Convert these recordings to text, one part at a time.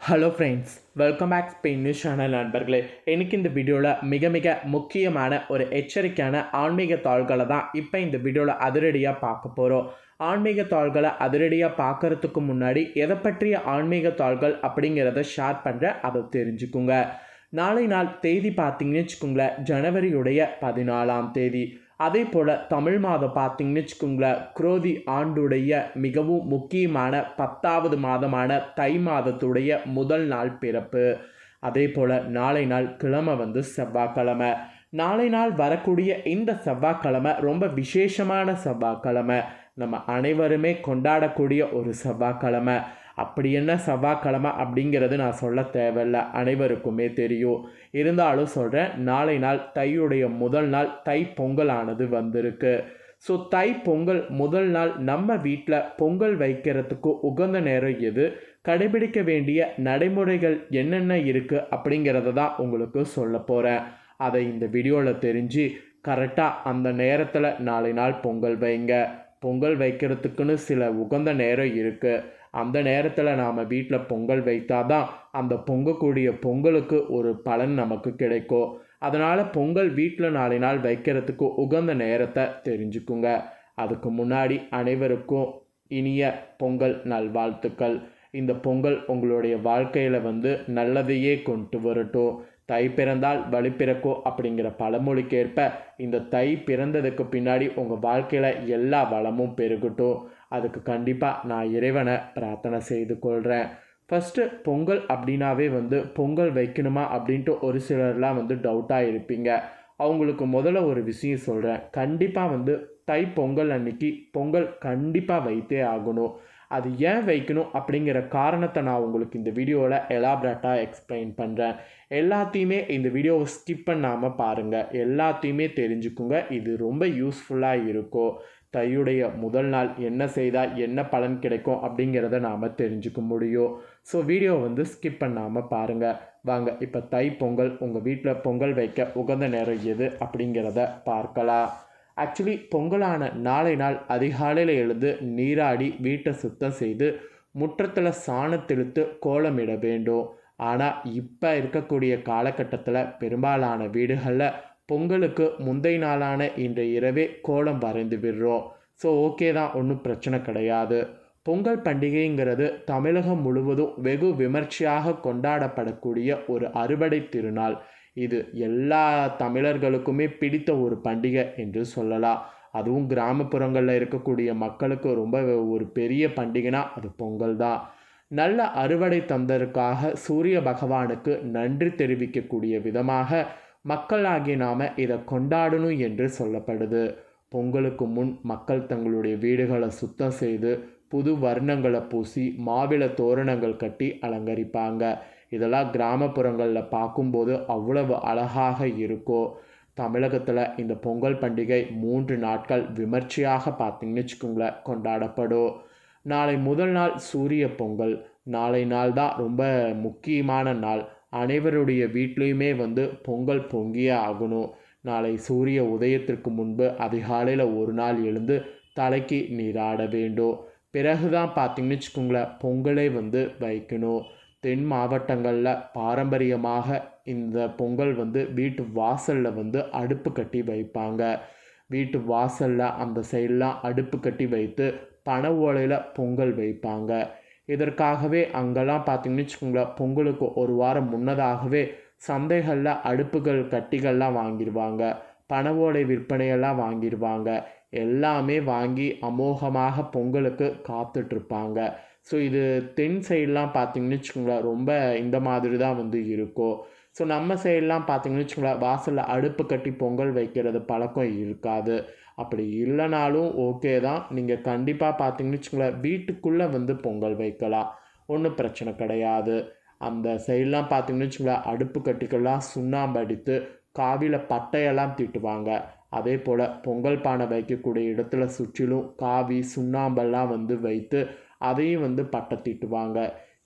Hello friends, welcome back Spain news channel நண்பர்களே. எனக்கு இந்த வீடியோவில் மிக முக்கியமான ஒரு எச்சரிக்கையான ஆன்மீக தாள்களை தான் இப்போ இந்த வீடியோவில் அதிரடியாக பார்க்க போகிறோம். ஆன்மீக தாள்களை அதிரடியாக பார்க்குறதுக்கு முன்னாடி எதை பற்றிய ஆன்மீக தாள்கள் அப்படிங்கிறத ஷேர் பண்ணுறேன், அதை தெரிஞ்சுக்குங்க. நாளை நாள் தேதி பார்த்தீங்கன்னு வச்சுக்கோங்களேன், ஜனவரியுடைய 14ஆம் தேதி. அதே போல் தமிழ் மாதம் பார்த்தீங்கன்னு வச்சுக்கோங்களேன், குரோதி ஆண்டுடைய மிகவும் முக்கியமான 10வது மாதமான தை மாதத்துடைய முதல் நாள் பிறப்பு. அதே போல் நாளை நாள் கிழமை செவ்வாய்க்கிழமை. நாளை நாள் வரக்கூடிய இந்த செவ்வாய்க்கிழமை ரொம்ப விசேஷமான செவ்வாய்க்கிழமை. நம்ம அனைவருமே கொண்டாடக்கூடிய ஒரு செவ்வாய்க்கிழமை. அப்படி என்ன செவ்வாய்க்கிழமை அப்படிங்கிறது நான் சொல்ல தேவையில்லை, அனைவருக்குமே தெரியும். இருந்தாலும் சொல்கிறேன், நாளை நாள் தையுடைய முதல் நாள் தை பொங்கலானது வந்திருக்கு. ஸோ தை பொங்கல் முதல் நாள் நம்ம வீட்டில் பொங்கல் வைக்கிறதுக்கு உகந்த நேரம் எது, கடைபிடிக்க வேண்டிய நடைமுறைகள் என்னென்ன இருக்குது அப்படிங்கிறத தான் உங்களுக்கு சொல்ல போகிறேன். அதை இந்த வீடியோவில் தெரிஞ்சு கரெக்டாக அந்த நேரத்தில் நாளை நாள் பொங்கல் வைங்க. பொங்கல் வைக்கிறதுக்குன்னு சில உகந்த நேரம் இருக்குது. அந்த நேரத்தில் நாம் வீட்டில் பொங்கல் வைத்தால் தான் அந்த பொங்கக்கூடிய பொங்கலுக்கு ஒரு பலன் நமக்கு கிடைக்கும். அதனால் பொங்கல் வீட்டில் நாளை நாள் வைக்கிறதுக்கு உகந்த நேரத்தை தெரிஞ்சுக்குங்க. அதுக்கு முன்னாடி அனைவருக்கும் இனிய பொங்கல் நல்வாழ்த்துக்கள். இந்த பொங்கல் உங்களுடைய வாழ்க்கையில் நல்லதையே கொண்டு வரட்டும். தை பிறந்தால் வழி பிறக்கும் அப்படிங்கிற பழமொழிக்கேற்ப இந்த தை பிறந்ததுக்கு பின்னாடி உங்கள் வாழ்க்கையில் எல்லா வளமும் பெருகட்டும். அதுக்கு கண்டிப்பாக நான் இறைவனை பிரார்த்தனை செய்து கொள்கிறேன். ஃபஸ்ட்டு பொங்கல் அப்படின்னாவே பொங்கல் வைக்கணுமா அப்படின்ட்டு ஒரு சிலர்லாம் டவுட்டாக இருப்பீங்க. அவங்களுக்கு முதல்ல ஒரு விஷயம் சொல்கிறேன். கண்டிப்பாக தை பொங்கல் அன்னைக்கு பொங்கல் கண்டிப்பாக வைத்தே ஆகணும். அது ஏன் வைக்கணும் அப்படிங்கிற காரணத்தை நான் உங்களுக்கு இந்த வீடியோவில் எலாபரேட்டாக எக்ஸ்பிளைன் பண்ணுறேன். எல்லாத்தையுமே இந்த வீடியோவை ஸ்கிப் பண்ணாமல் பாருங்கள், எல்லாத்தையுமே தெரிஞ்சுக்குங்க. இது ரொம்ப யூஸ்ஃபுல்லாக இருக்கும். தையுடைய முதல் நாள் என்ன செய்தால் என்ன பலன் கிடைக்கும் அப்படிங்கிறத நாம் தெரிஞ்சுக்க முடியும். ஸோ வீடியோ ஸ்கிப் பண்ணாமல் பாருங்கள். வாங்க இப்போ தை பொங்கல் உங்கள் வீட்டில் பொங்கல் வைக்க உகந்த நேரம் எது அப்படிங்கிறத பார்க்கலாம். ஆக்சுவலி பொங்கலான நாளை நாள் அதிகாலையில் எழுந்து நீராடி வீட்டை சுத்தம் செய்து முற்றத்தில் சாணத்தெழுத்து கோலமிட வேண்டும். ஆனால் இப்போ இருக்கக்கூடிய காலகட்டத்தில் பெரும்பாலான வீடுகளில் பொங்கலுக்கு முந்தைய நாளான இன்றைய இரவே கோலம் வரைந்து விடுறோம். ஸோ ஓகே தான், ஒன்றும் பிரச்சனை கிடையாது. பொங்கல் பண்டிகைங்கிறது தமிழகம் முழுவதும் வெகு விமர்சையாக கொண்டாடப்படக்கூடிய ஒரு அறுவடை திருநாள். இது எல்லா தமிழர்களுக்குமே பிடித்த ஒரு பண்டிகை என்று சொல்லலாம். அதுவும் கிராமப்புறங்களில் இருக்கக்கூடிய மக்களுக்கு ரொம்ப ஒரு பெரிய பண்டிகைனா அது பொங்கல் தான். நல்ல அறுவடை தந்ததற்காக சூரிய பகவானுக்கு நன்றி தெரிவிக்கக்கூடிய விதமாக மக்களாகிய நாம் இதை கொண்டாடணும் என்று சொல்லப்படுது. பொங்கலுக்கு முன் மக்கள் தங்களுடைய வீடுகளை சுத்தம் செய்து புது வர்ணங்களை பூசி மாவிள தோரணங்கள் கட்டி அலங்கரிப்பாங்க. இதெல்லாம் கிராமப்புறங்களில் பார்க்கும்போது அவ்வளவு அழகாக இருக்கும். தமிழகத்தில் இந்த பொங்கல் பண்டிகை 3 நாட்கள் விமர்சையாக பார்த்திங்கன்னு வச்சுக்கோங்களேன் கொண்டாடப்படும். நாளை முதல் நாள் சூரிய பொங்கல். நாளை நாள் தான் ரொம்ப முக்கியமான நாள். அனைவருடைய வீட்லேயுமே பொங்கல் பொங்கியே ஆகணும். நாளை சூரிய உதயத்திற்கு முன்பு அதிகாலையில் ஒரு நாள் எழுந்து தலைக்கு நீராட வேண்டும். பிறகு தான் பார்த்திங்கன்னு வச்சுக்கோங்களேன் பொங்கலை வைக்கணும். தென் மாவட்டங்களில் பாரம்பரியமாக இந்த பொங்கல் வீட்டு வாசலில் அடுப்பு கட்டி வைப்பாங்க. வீட்டு வாசலில் அந்த சைடெலாம் அடுப்பு கட்டி வைத்து பனை ஓலையில் பொங்கல் வைப்பாங்க. இதற்காகவே அங்கெல்லாம் பார்த்திங்கன்னு வச்சுக்கோங்களேன் பொங்கலுக்கு ஒரு வாரம் முன்னதாகவே சந்தைகளில் அடுப்புகள் கட்டிகள்லாம் வாங்கிடுவாங்க. பனை ஓலை விற்பனையெல்லாம் வாங்கிடுவாங்க. எல்லாமே வாங்கி அமோகமாக பொங்கலுக்கு காத்துட்ருப்பாங்க. ஸோ இது தென் சைடெலாம் பார்த்திங்கன்னு வச்சுக்கோங்களேன் ரொம்ப இந்த மாதிரி தான் இருக்கும். ஸோ நம்ம சைடெலாம் பார்த்திங்கன்னு வச்சுக்கோங்களேன் வாசலில் அடுப்பு கட்டி பொங்கல் வைக்கிறது பழக்கம் இருக்காது. அப்படி இல்லைனாலும் ஓகே தான், நீங்கள் கண்டிப்பாக பார்த்திங்கன்னு வச்சுக்கோங்களேன் வீட்டுக்குள்ளே பொங்கல் வைக்கலாம், ஒன்றும் பிரச்சனை கிடையாது. அந்த சைடெலாம் பார்த்திங்கன்னு வச்சுக்கோங்களேன் அடுப்பு கட்டிக்கெல்லாம் சுண்ணாம்பு அடித்து காவியில் பட்டையெல்லாம் தீட்டுவாங்க. அதே போல் பொங்கல் பானை வைக்கக்கூடிய இடத்துல சுற்றிலும் காவி சுண்ணாம்பெல்லாம் வைத்து அதையும் பட்டை தீட்டுவாங்க.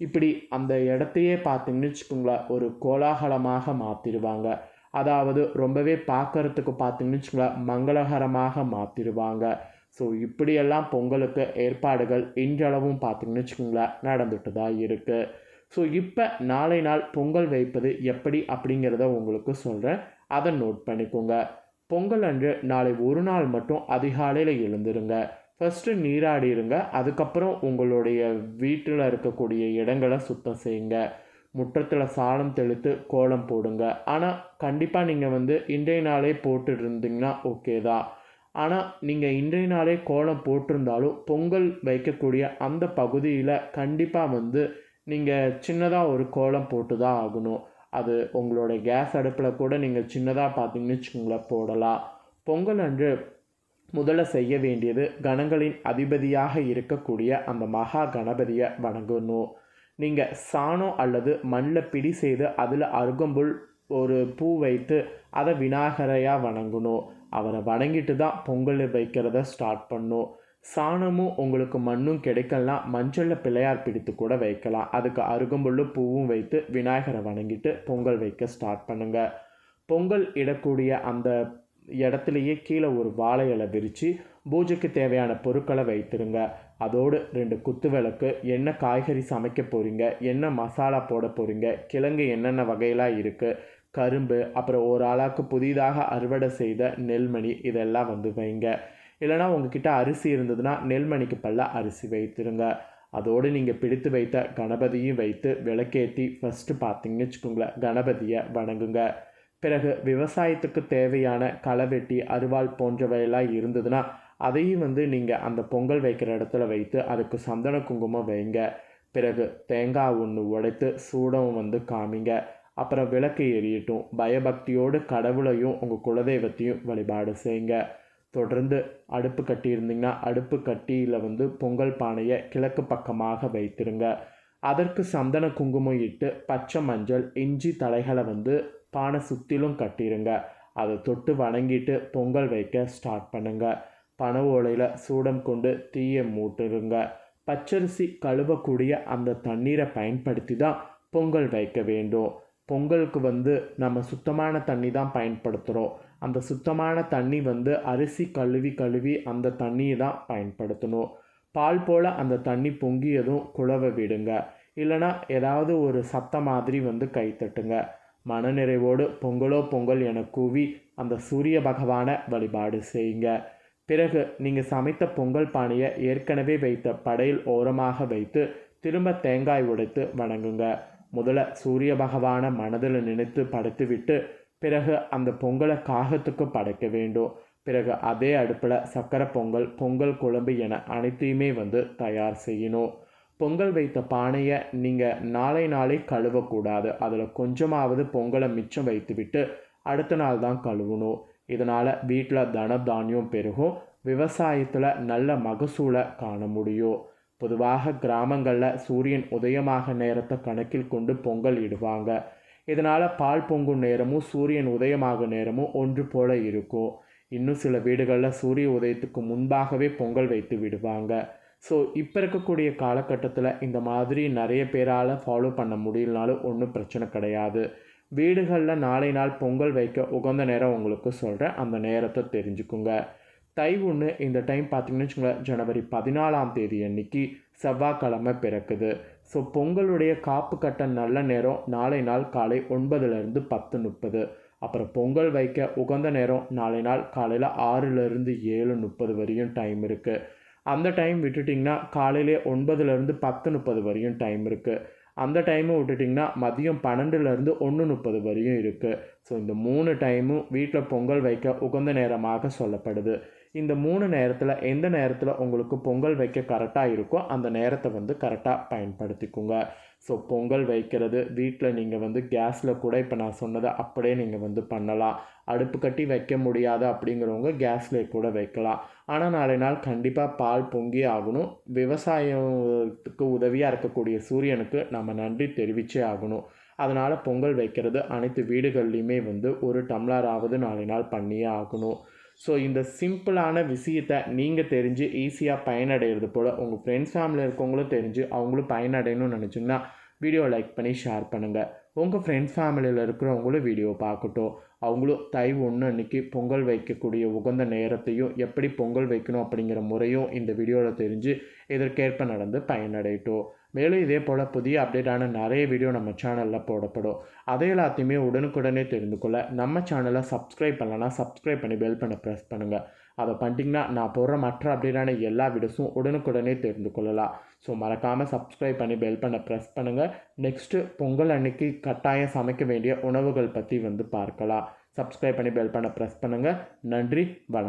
இப்படி அந்த இடத்தையே பார்த்திங்கன்னு வச்சுக்கோங்களேன் ஒரு கோலாகலமாக மாற்றிடுவாங்க. அதாவது ரொம்பவே பார்க்குறதுக்கு பார்த்திங்கன்னு வச்சுக்கோங்களேன் மங்களகரமாக மாற்றிடுவாங்க. ஸோ இப்படியெல்லாம் பொங்கலுக்கு ஏற்பாடுகள் இன்றளவும் பார்த்திங்கன்னு வச்சுக்கோங்களேன் நடந்துட்டு தான் இருக்குது. ஸோ இப்போ நாளை நாள் பொங்கல் வைப்பது எப்படி அப்படிங்கிறத உங்களுக்கு சொல்கிறேன், அதை நோட் பண்ணிக்கோங்க. பொங்கல் அன்று நாளை ஒரு நாள் மட்டும் அதிகாலையில் எழுந்துருங்க. ஃபஸ்ட்டு நீராடிருங்க. அதுக்கப்புறம் உங்களுடைய வீட்டில் இருக்கக்கூடிய இடங்களை சுத்தம் செய்யுங்க. முற்றத்தில் சாணம் தெளித்து கோலம் போடுங்க. ஆனால் கண்டிப்பாக நீங்கள் இன்றைய நாளே போட்டு இருந்தீங்கன்னா ஓகே தான். ஆனால் நீங்கள் இன்றைய நாளே கோலம் போட்டிருந்தாலும் பொங்கல் வைக்கக்கூடிய அந்த பகுதியில் கண்டிப்பாக நீங்கள் சின்னதாக ஒரு கோலம் போட்டு தான் ஆகணும். அது உங்களோட கேஸ் அடுப்பில் கூட நீங்கள் சின்னதாக பார்த்தீங்கன்னு வச்சுக்கோங்களேன் போடலாம். பொங்கல் அன்று முதல்ல செய்ய வேண்டியது கணங்களின் அதிபதியாக இருக்கக்கூடிய அந்த மகா கணபதியை வணங்கணும். நீங்கள் சாணம் அல்லது மண்ணில் பிடி செய்து அதில் அருகம்புல் ஒரு பூ வைத்து அதை விநாயகரையாக வணங்கணும். அவரை வணங்கிட்டு தான் பொங்கல் வைக்கிறத ஸ்டார்ட் பண்ணணும். சாணமும் உங்களுக்கு மண்ணும் கிடைக்கலாம், மஞ்சளில் பிள்ளையார் பிடித்து கூட வைக்கலாம். அதுக்கு அருகம்புல்லு பூவும் வைத்து விநாயகரை வணங்கிட்டு பொங்கல் வைக்க ஸ்டார்ட் பண்ணுங்கள். பொங்கல் இடக்கூடிய அந்த இடத்துலையே கீழே ஒரு வாழை இலை விரித்து பூஜைக்கு தேவையான பொருட்களை வைத்திருங்க. அதோடு 2 குத்து விளக்கு, என்ன காய்கறி சமைக்க போகிறீங்க, என்ன மசாலா போட போகிறீங்க, கிழங்கு என்னென்ன வகையெல்லாம் இருக்குது, கரும்பு, அப்புறம் ஒரு ஆளாக்கு புதிதாக அறுவடை செய்த நெல்மணி, இதெல்லாம் வைங்க. இல்லைனா உங்ககிட்ட அரிசி இருந்ததுன்னா நெல்மணிக்கு பல்ல அரிசி வைத்திருங்க. அதோடு நீங்கள் பிடித்து வைத்த கணபதியும் வைத்து விளக்கேற்றி ஃபஸ்ட்டு பார்த்தீங்கன்னு வச்சுக்கோங்களேன் கணபதியை வணங்குங்க. பிறகு விவசாயத்துக்கு தேவையான களவெட்டி, அருவாள் போன்றவையெல்லாம் இருந்ததுன்னா அதையும் நீங்கள் அந்த பொங்கல் வைக்கிற இடத்துல வைத்து அதுக்கு சந்தன குங்குமம் வைங்க. பிறகு தேங்காய் 1 உடைத்து சூடம் காமிங்க. அப்புறம் விளக்கு எரியட்டும். பயபக்தியோடு கடவுளையும் உங்கள் குலதெய்வத்தையும் வழிபாடு செய்யுங்க. தொடர்ந்து அடுப்பு கட்டி இருந்தீங்கன்னா அடுப்பு கட்டியில் பொங்கல் பானையை கிழக்கு பக்கமாக வைத்திருங்க. அதற்கு சந்தன குங்குமம் இட்டு பச்சை மஞ்சள் இஞ்சி தலைகளை பானை சுற்றிலும் கட்டிடுங்க. அதை தொட்டு வணங்கிட்டு பொங்கல் வைக்க ஸ்டார்ட் பண்ணுங்க. பனை ஓலையில் சூடம் கொண்டு தீயை மூட்டுருங்க. பச்சரிசி கழுவக்கூடிய அந்த தண்ணீரை பயன்படுத்தி தான் பொங்கல் வைக்க வேண்டும். பொங்கலுக்கு நம்ம சுத்தமான தண்ணி தான் பயன்படுத்துகிறோம். அந்த சுத்தமான தண்ணி அரிசி கழுவி அந்த தண்ணியை தான் பயன்படுத்தணும். பால் போல் அந்த தண்ணி பொங்கியதும் குழவை விடுங்க. இல்லைனா ஏதாவது ஒரு சத்தம் மாதிரி கைத்தட்டுங்க. மனநிறைவோடு பொங்கலோ பொங்கல் என கூவி அந்த சூரிய பகவானை வழிபாடு செய்யுங்க. பிறகு நீங்கள் சமைத்த பொங்கல் பானையை ஏற்கனவே வைத்த படையில் ஓரமாக வைத்து திரும்ப தேங்காய் உடைத்து வணங்குங்க. முதல்ல சூரிய பகவானை மனதில் நினைத்து படைத்துவிட்டு பிறகு அந்த பொங்கலை காகத்துக்கு படைக்க வேண்டும். பிறகு அதே அடுப்பில் சக்கரை பொங்கல், பொங்கல் குழம்பு என அனைத்தையுமே தயார் செய்யணும். பொங்கல் வைத்த பானையை நீங்கள் நாளை கழுவக்கூடாது. அதில் கொஞ்சமாவது பொங்கலை மிச்சம் வைத்துவிட்டு அடுத்த நாள் தான் கழுவணும். இதனால் வீட்டில் தன தானியம் பெருகும், விவசாயத்தில் நல்ல மகசூலை காண முடியும். பொதுவாக கிராமங்களில் சூரியன் உதயமாக நேரத்தை கணக்கில் கொண்டு பொங்கல் இடுவாங்க. இதனால் பால் பொங்கும் நேரமும் சூரியன் உதயமாக நேரமும் ஒன்று போல இருக்கும். இன்னும் சில வீடுகளில் சூரிய உதயத்துக்கு முன்பாகவே பொங்கல் வைத்து விடுவாங்க. ஸோ இப்போ இருக்கக்கூடிய காலகட்டத்தில் இந்த மாதிரி நிறைய பேரால் ஃபாலோ பண்ண முடியலனாலும் ஒன்றும் பிரச்சனை கிடையாது. வீடுகளில் நாளை நாள் பொங்கல் வைக்க உகந்த நேரம் உங்களுக்கு சொல்கிறேன், அந்த நேரத்தை தெரிஞ்சுக்குங்க. தை 1 இந்த டைம் பார்த்திங்கன்னு வச்சுக்கோங்களேன், ஜனவரி 14ஆம் தேதி அன்னைக்கு செவ்வாய்க்கிழமை பிறக்குது. ஸோ பொங்கலுடைய காப்பு கட்ட நல்ல நேரம் நாளை நாள் காலை 9லேருந்து 10:30. அப்புறம் பொங்கல் வைக்க உகந்த நேரம் நாளை நாள் காலையில் 6லேருந்து 7:30 வரையும் டைம் இருக்குது. அந்த டைம் விட்டுட்டிங்கன்னா காலையிலே 9லேருந்து 10:30 வரையும் டைம் இருக்குது. அந்த டைமும் விட்டுட்டிங்கன்னா மதியம் 12லேருந்து 1:30 வரையும் இருக்குது. ஸோ இந்த 3 டைமும் வீட்டில் பொங்கல் வைக்க உகந்த நேரமாக சொல்லப்படுது. இந்த 3 நேரத்தில் எந்த நேரத்தில் உங்களுக்கு பொங்கல் வைக்க கரெக்டாக இருக்கோ அந்த நேரத்தை கரெக்டாக பயன்படுத்திக்கோங்க. ஸோ பொங்கல் வைக்கிறது வீட்டில் நீங்கள் கேஸில் கூட இப்போ நான் சொன்னதை அப்படியே நீங்கள் பண்ணலாம். அடுப்பு கட்டி வைக்க முடியாது அப்படிங்கிறவங்க கேஸ்லேயே கூட வைக்கலாம். ஆனால் நாளை நாள் கண்டிப்பாக பால் பொங்கி ஆகணும். விவசாயத்துக்கு உதவியாக இருக்கக்கூடிய சூரியனுக்கு நம்ம நன்றி தெரிவித்தே ஆகணும். அதனால் பொங்கல் வைக்கிறது அனைத்து வீடுகள்லையுமே 1 டம்ளராவது நாளை நாள் பண்ணியே ஆகணும். ஸோ இந்த சிம்பிளான விஷயத்தை நீங்கள் தெரிஞ்சு ஈஸியாக பயனடைகிறது போல் உங்கள் ஃப்ரெண்ட்ஸ் ஃபேமிலியில் இருக்கவங்களும் தெரிஞ்சு அவங்களும் பயனடையணும்னு நினச்சிங்கன்னா வீடியோ லைக் பண்ணி ஷேர் பண்ணுங்கள். உங்கள் ஃப்ரெண்ட்ஸ் ஃபேமிலியில் இருக்கிறவங்களும் வீடியோ பார்க்கட்டும். அவங்களும் தை 1 அன்றைக்கி பொங்கல் வைக்கக்கூடிய உகந்த நேரத்தையும் எப்படி பொங்கல் வைக்கணும் அப்படிங்கிற முறையும் இந்த வீடியோவில் தெரிஞ்சு இதற்கேற்ப நடந்து பயனடையட்டும். மேலும் இதே போல் புதிய அப்டேட்டான நிறைய வீடியோ நம்ம சேனலில் போடப்படும். அதை எல்லாத்தையுமே உடனுக்குடனே தெரிந்து கொள்ள நம்ம சேனலை சப்ஸ்கிரைப் பண்ணலன்னா சப்ஸ்கிரைப் பண்ணி பெல் பண்ண ப்ரெஸ் பண்ணுங்கள். அதை பண்ணிட்டீங்கன்னா நான் போடுற மற்ற அப்டேட்டான எல்லா வீடியோஸும் உடனுக்குடனே தெரிந்து கொள்ளலாம். ஸோ மறக்காமல் சப்ஸ்கிரைப் பண்ணி பெல் பண்ண ப்ரெஸ் பண்ணுங்கள். நெக்ஸ்ட்டு பொங்கல் அன்னைக்கு கட்டாயம் சமைக்க வேண்டிய உணவுகள் பற்றி பார்க்கலாம். சப்ஸ்கிரைப் பண்ணி பெல் பண்ண ப்ரெஸ் பண்ணுங்கள். நன்றி, வணக்கம்.